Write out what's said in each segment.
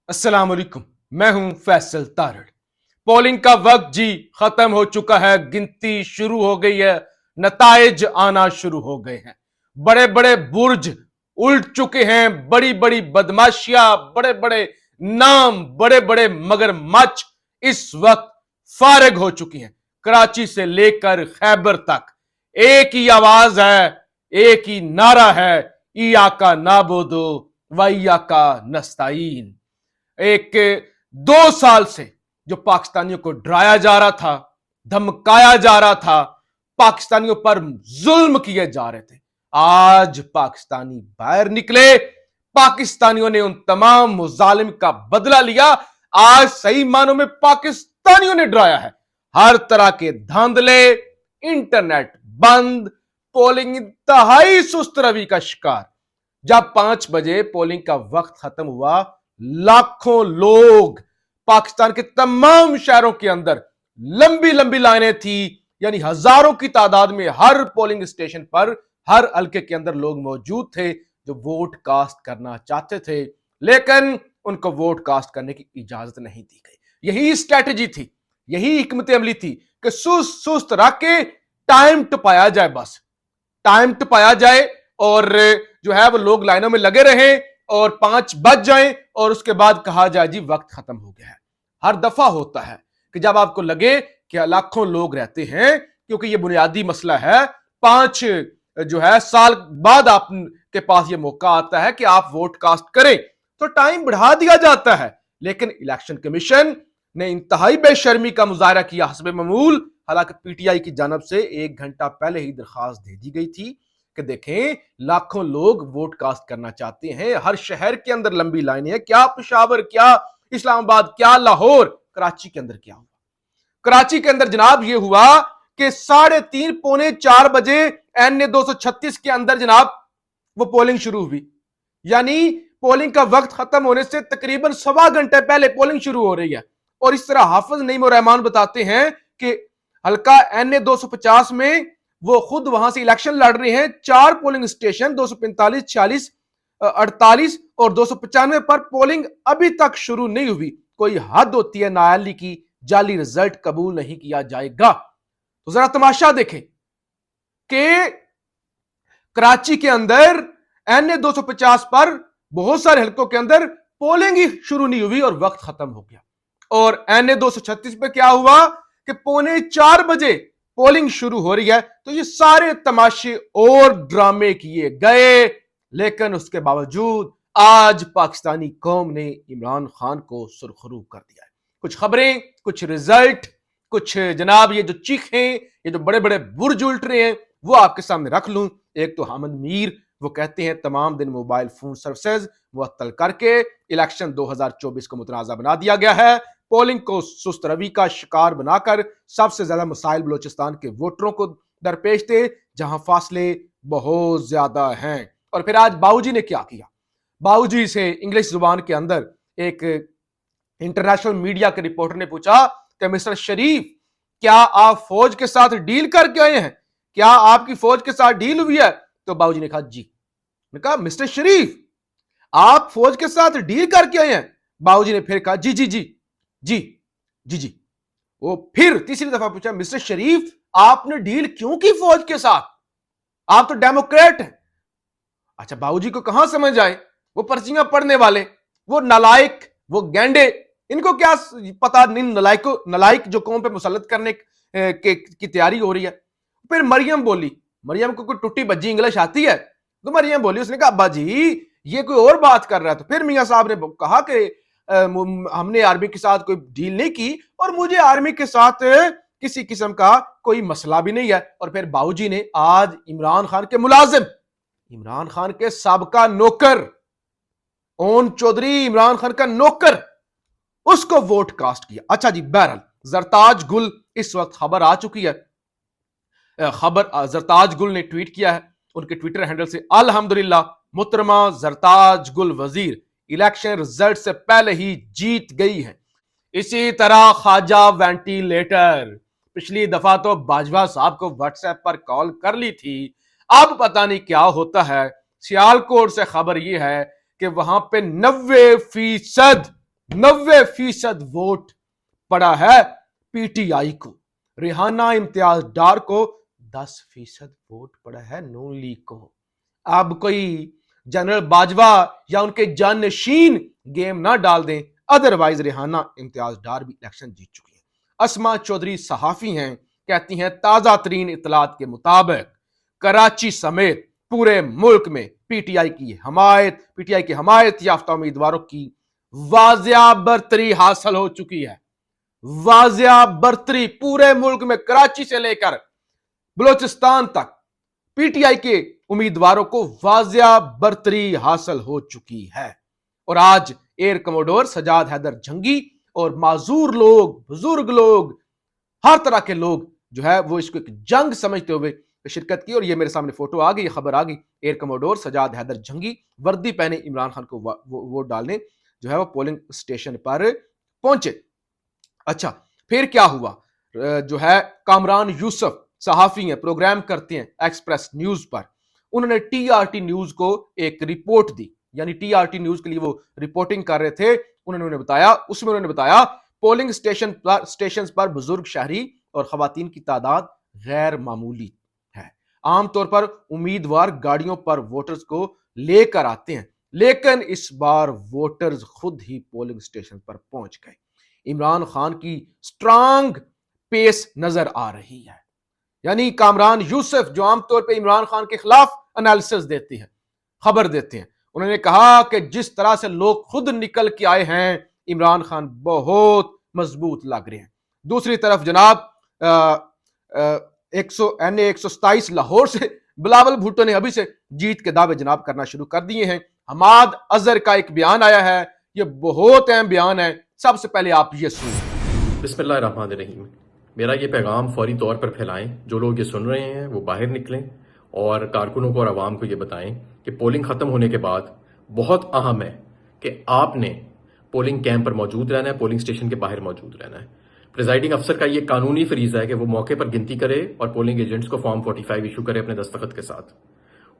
अस्सलाम वालेकुम। मैं हूं फैसल तारड़। पोलिंग का वक्त जी खत्म हो चुका है, गिनती शुरू हो गई है, नताइज आना शुरू हो गए हैं। बड़े बड़े बुर्ज उल्ट चुके हैं, बड़ी बड़ी बदमाशियां, बड़े बड़े नाम, बड़े बड़े मगरमच्छ इस वक्त फारिग हो चुकी हैं। कराची से लेकर खैबर तक एक ही आवाज है, एक ही नारा है, इयाका नाबुदु व इयाका नस्ताईन। एक 2 साल से जो पाकिस्तानियों को डराया जा रहा था, धमकाया जा रहा था, पाकिस्तानियों पर जुल्म किए जा रहे थे, आज पाकिस्तानी बाहर निकले, पाकिस्तानियों ने उन तमाम मुजालिम का बदला लिया। आज सही मानों में पाकिस्तानियों ने डराया है। हर तरह के धांधले, इंटरनेट बंद, पोलिंग इंतहाई सुस्त रवि का शिकार। जब 5 बजे पोलिंग का वक्त खत्म हुआ, लाखों लोग पाकिस्तान के तमाम शहरों के अंदर लंबी लंबी लाइनें थी, यानी हजारों की तादाद में हर पोलिंग स्टेशन पर, हर हल्के के अंदर लोग मौजूद थे जो वोट कास्ट करना चाहते थे, लेकिन उनको वोट कास्ट करने की इजाजत नहीं दी गई। यही स्ट्रैटेजी थी, यही हिकमत अमली थी कि सुस्त रख के टाइम टपाया जाए, बस टाइम टपाया जाए और जो है वो लोग लाइनों में लगे रहें और 5 बज जाएं और उसके बाद कहा जाए जी वक्त खत्म हो गया है। हर दफा होता है कि जब आपको लगे कि लाखों लोग रहते हैं, क्योंकि ये बुनियादी मसला है, 5 जो है साल बाद आपके पास ये मौका आता है कि आप वोट कास्ट करें, तो टाइम बढ़ा दिया जाता है। लेकिन इलेक्शन कमीशन ने इंतहाई बेशर्मी का मुजाहरा किया हस्ब मामूल। हालांकि पीटीआई की जानब से 1 घंटा पहले ही दरखास्त दे दी गई थी कि देखें लाखों लोग वोट कास्ट करना चाहते हैं, हर शहर के अंदर लंबी लाइनें हैं, क्या पेशावर, क्या इस्लामाबाद, क्या लाहौर, कराची के अंदर क्या हुआ? कराची के अंदर जनाब ये हुआ कि 3:30 पौने 4 बजे NA 236 के अंदर जनाब वो पोलिंग शुरू हुई। यानी पोलिंग का वक्त खत्म होने से तकरीबन 1.25 घंटे पहले पोलिंग शुरू हो रही है। और इस तरह हाफिज नईम उर रहमान बताते हैं कि हल्का NA 250 में वो खुद वहां से इलेक्शन लड़ रहे हैं। 4 पोलिंग स्टेशन 245, 46, 48 और 295 पर पोलिंग अभी तक शुरू नहीं हुई। कोई हद होती है नाअहली की, जाली रिजल्ट कबूल नहीं किया जाएगा। तो जरा तमाशा देखें कि कराची के अंदर NA 250 पर बहुत सारे हलकों के अंदर पोलिंग ही शुरू नहीं हुई और वक्त खत्म हो गया। और NA 236 पे क्या हुआ कि 3:45 बजे पोलिंग शुरू हो रही है। तो ये सारे तमाशे और ड्रामे किए गए, लेकिन उसके बावजूद आज पाकिस्तानी कौम ने इमरान खान को सुरखरू कर दिया है। कुछ खबरें, कुछ रिजल्ट, कुछ जनाब ये जो चीखें, ये जो बड़े बड़े बुर्ज उल्ट रहे हैं, वो आपके सामने रख लूं। एक तो हामिद मीर, वो कहते हैं तमाम दिन मोबाइल फोन सर्विसेज मुअत्तल करके इलेक्शन 2024 को मुतनाज़ा बना दिया गया है। पोलिंग को सुस्त रवि का शिकार बनाकर सबसे ज्यादा मसाइल बलोचिस्तान के वोटरों को दरपेश थे, जहां फासले बहुत ज्यादा हैं। और फिर आज बाऊजी ने क्या किया? बाऊजी से इंग्लिश जुबान के अंदर एक इंटरनेशनल मीडिया के रिपोर्टर ने पूछा कि मिस्टर शरीफ, क्या आप फौज के साथ डील करके आए हैं? क्या आपकी फौज के साथ डील हुई है? तो बाऊजी ने कहा जी। ने कहा मिस्टर शरीफ, आप फौज के साथ डील करके आए हैं? बाऊजी ने फिर कहा जी जी जी जी जी जी। वो फिर तीसरी दफा पूछा मिस्टर शरीफ, आपने डील क्यों की फौज के साथ? आप तो डेमोक्रेट हैं। अच्छा, बाबूजी को कहां समझ आए, वो पर्चियां पढ़ने वाले, वो नालायक, वो गैंडे, इनको क्या पता नलायक जो कौम पे मुसल्लत करने की तैयारी हो रही है। फिर मरियम बोली, मरियम को कोई टुट्टी बज्जी इंग्लिश आती है, तो मरियम बोली, उसने कहा अब्बा जी ये कोई और बात कर रहा है। तो फिर मियां साहब ने कहा कि हमने आर्मी के साथ कोई डील नहीं की और मुझे आर्मी के साथ किसी किस्म का कोई मसला भी नहीं है। और फिर बाबूजी ने आज इमरान खान के मुलाजिम, इमरान खान के साबका नौकर ओन चौधरी, इमरान खान का नौकर, उसको वोट कास्ट किया। अच्छा जी, बहरहाल जरताज गुल, इस वक्त खबर आ चुकी है, खबर जरताज गुल ने ट्वीट किया है उनके ट्विटर हैंडल से, अल्हम्दुलिल्लाह मुहतरमा जरताज गुल वजीर इलेक्शन रिजल्ट से पहले ही जीत गई है। इसी तरह ख्वाजा वेंटिलेटर, पिछली दफा तो बाजवा साहब को व्हाट्सएप पर कॉल कर ली थी, अब पता नहीं क्या होता है। सियालकोट से खबर यह है कि वहां पे 90% 90% वोट पड़ा है पीटीआई को। रिहाना इम्तियाज डार को 10% वोट पड़ा है नून लीग को। अब कोई जनरल बाजवा या उनके जानशीन गेम ना डाल दें, अदरवाइज रिहाना इम्तियाज डार भी इलेक्शन जीत चुकी है। अस्मा चौधरी सहाफी हैं, कहती हैं ताजा तरीन इतलात के मुताबिक कराची समेत पूरे मुल्क में पीटीआई की हमायत याफ्ता उम्मीदवारों की वाजिया बरतरी हासिल हो चुकी है। वाजिया बरतरी पूरे मुल्क में, कराची से लेकर बलोचिस्तान तक पीटीआई के उम्मीदवारों को वाजिया बरतरी हासिल हो चुकी है। और आज एयर कमोडोर सजाद हैदर जंगी और माजूर लोग, बुजुर्ग लोग, हर तरह के लोग जो है वो इसको एक जंग समझते हुए शिरकत की। और ये मेरे सामने फोटो आ गई, खबर आ गई, एयर कमोडोर सजाद हैदर जंगी वर्दी पहने इमरान खान को वोट डालने जो है वो पोलिंग स्टेशन पर पहुंचे। अच्छा, फिर क्या हुआ? जो है कामरान यूसुफ सहाफी हैं, प्रोग्राम करते हैं एक्सप्रेस न्यूज पर, उन्होंने टीआरटी न्यूज को एक रिपोर्ट दी, यानी टीआरटी न्यूज के लिए वो रिपोर्टिंग कर रहे थे। उन्होंने बताया पोलिंग स्टेशन पर बुजुर्ग शहरी और खवातीन की तादाद गैर मामूली है। आमतौर पर उम्मीदवार गाड़ियों पर वोटर्स को लेकर आते हैं, लेकिन इस बार वोटर्स खुद ही पोलिंग स्टेशन पर पहुंच गए। इमरान खान की स्ट्रांग पेस नजर आ रही है। यानी कामरान यूसुफ जो आमतौर पर इमरान खान के खिलाफ एनालिसिस देते हैं, खबर देते हैं, उन्होंने कहा कि जिस तरह से लोग खुद निकल के आए हैं, इमरान खान बहुत मजबूत लग रहे हैं। दूसरी तरफ जनाब 127 लाहौर से बिलावल भुट्टो ने अभी से जीत के दावे जनाब करना शुरू कर दिए हैं। हमाद अजहर का एक बयान आया है, ये बहुत अहम बयान है, सबसे पहले आप ये सुनिए। बिस्मिल्लाहिर्रहमानिर्रहीम। मेरा ये पैगाम फौरी तौर पर फैलाएं, जो लोग ये सुन रहे हैं वो बाहर निकलें और कारकुनों को और आवाम को ये बताएं कि पोलिंग ख़त्म होने के बाद बहुत अहम है कि आपने पोलिंग कैंप पर मौजूद रहना है, पोलिंग स्टेशन के बाहर मौजूद रहना है। प्रिजाइडिंग अफसर का ये कानूनी फरीज़ा है कि वो मौके पर गिनती करे और पोलिंग एजेंट्स को फॉर्म 45 इशू करे अपने दस्तखत के साथ।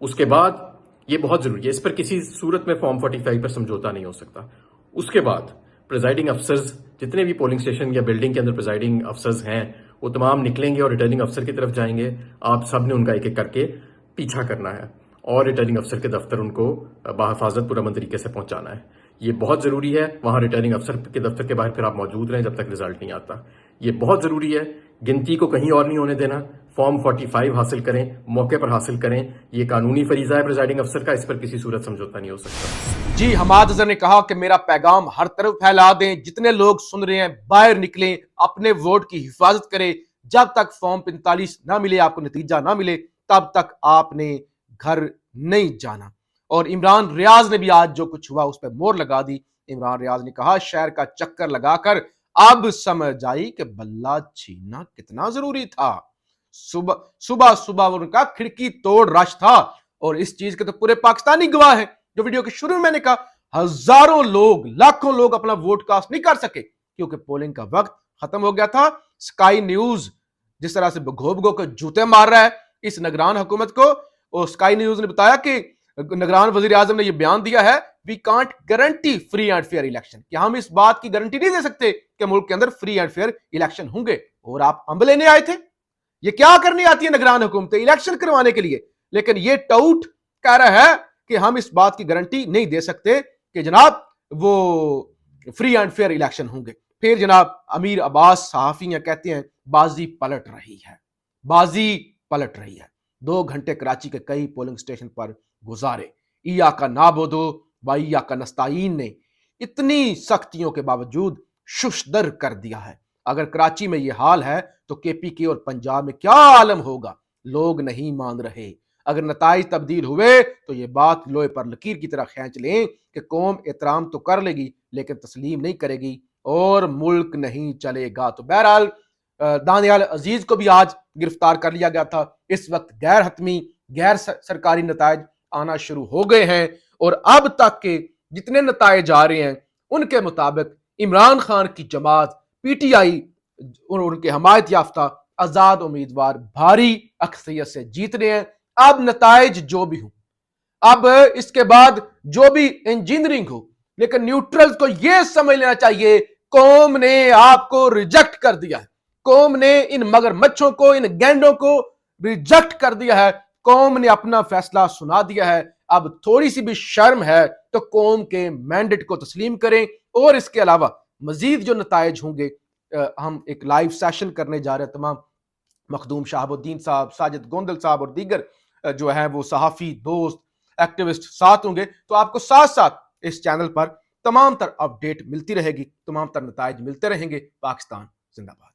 उसके बाद ये बहुत ज़रूरी है, इस पर किसी सूरत में फॉर्म 45 पर समझौता नहीं हो सकता। उसके बाद प्रिजाइडिंग अफसर्स जितने भी पोलिंग स्टेशन या बिल्डिंग के अंदर प्रिजाइडिंग अफसर्स हैं वो तमाम निकलेंगे और रिटर्निंग अफसर की तरफ जाएंगे। आप सब ने उनका एक एक करके पीछा करना है और रिटर्निंग अफसर के दफ्तर उनको बाहिफाजत पुरअमन तरीके से पहुंचाना है। ये बहुत ज़रूरी है। वहां रिटर्निंग अफसर के दफ्तर के बाहर फिर आप मौजूद रहें जब तक रिजल्ट नहीं आता। ये बहुत ज़रूरी है। गिनती को कहीं और नहीं होने देना। फॉर्म 45 हासिल करें, मौके पर हासिल करें। ये कानूनी फरीज़ा है प्रिजाइडिंग अफसर का, इस पर किसी सूरत समझौता नहीं हो सकता। जी, हमाद अजहर ने कहा कि मेरा पैगाम हर तरफ फैला दें, जितने लोग सुन रहे हैं बाहर निकलें, अपने वोट की हिफाजत करें। जब तक फॉर्म 45 ना मिले, आपको नतीजा ना मिले, तब तक आपने घर नहीं जाना। और इमरान रियाज ने भी आज जो कुछ हुआ उस पर मोहर लगा दी। इमरान रियाज ने कहा शहर का चक्कर लगाकर अब समझ आई कि बल्ला छीनना कितना जरूरी था। सुबह सुबह उनका खिड़की तोड़ रश था और इस चीज के तो पूरे पाकिस्तानी गवाह है। जो वीडियो के शुरू में मैंने कहा, हजारों लोग, लाखों लोग अपना वोट कास्ट नहीं कर सके क्योंकि पोलिंग का वक्त खत्म हो गया था। स्काई न्यूज जिस तरह से भगो भगो के जूते मार रहा है इस निगरान हुकूमत को, और स्काई न्यूज ने बताया कि निगरान वजीर आजम ने यह बयान दिया है, we can't guarantee free and fair election, कि हम इस बात की गारंटी नहीं दे सकते कि मुल्क के अंदर फ्री एंड फेयर इलेक्शन होंगे। और आप अंब लेने आए थे, ये क्या करने आती है निगरान हुकूमत? इलेक्शन करवाने के लिए। लेकिन ये टाउट कह रहा है कि हम इस बात की गारंटी नहीं दे सकते कि जनाब वो फ्री एंड फेयर इलेक्शन होंगे। फिर जनाब अमीर अब्बास सहाफी कहते हैं बाजी पलट रही है, बाजी पलट रही है। 2 घंटे कराची के कई पोलिंग स्टेशन पर गुजारे। ईया का नाबोदो वाइया का नस्ताइन ने इतनी सख्तियों के बावजूद शुशदर कर दिया है। अगर कराची में यह हाल है तो केपीके और पंजाब में क्या आलम होगा? लोग नहीं मान रहे। अगर नताइज तब्दील हुए तो यह बात लोहे पर लकीर की तरह खींच लें कि कौम एहतराम तो कर लेगी लेकिन तस्लीम नहीं करेगी और मुल्क नहीं चलेगा। तो बहरहाल दानियाल अजीज को भी आज गिरफ्तार कर लिया गया था। इस वक्त गैर हतमी, गैर सरकारी नताइज आना शुरू हो गए हैं और अब तक के जितने नताइज आ रहे हैं उनके मुताबिक इमरान खान की जमात पीटीआई और उनके हमायत याफ्ता आजाद उम्मीदवार भारी अक्सरियत से जीत रहे हैं। अब नताइज जो भी हो, अब इसके बाद जो भी इंजीनियरिंग हो, لیکن نیوٹرل کو یہ سمجھ لینا چاہیے قوم نے آپ کو ریجیکٹ کر دیا ہے، قوم نے ان مگر مچھوں کو، ان گینڈوں کو ریجیکٹ کر دیا ہے، قوم نے اپنا فیصلہ سنا دیا ہے۔ اب تھوڑی سی بھی شرم ہے تو قوم کے مینڈیٹ کو تسلیم کریں، اور اس کے علاوہ مزید جو نتائج ہوں گے، ہم ایک لائیو سیشن کرنے جا رہے ہیں، تمام مخدوم شہاب الدین صاحب، ساجد گوندل صاحب اور دیگر جو ہیں وہ صحافی دوست ایکٹیوسٹ ساتھ ہوں گے، تو آپ کو ساتھ ساتھ اس چینل پر تمام تر اپڈیٹ ملتی رہے گی، تمام تر نتائج ملتے رہیں گے۔ پاکستان زندہ باد۔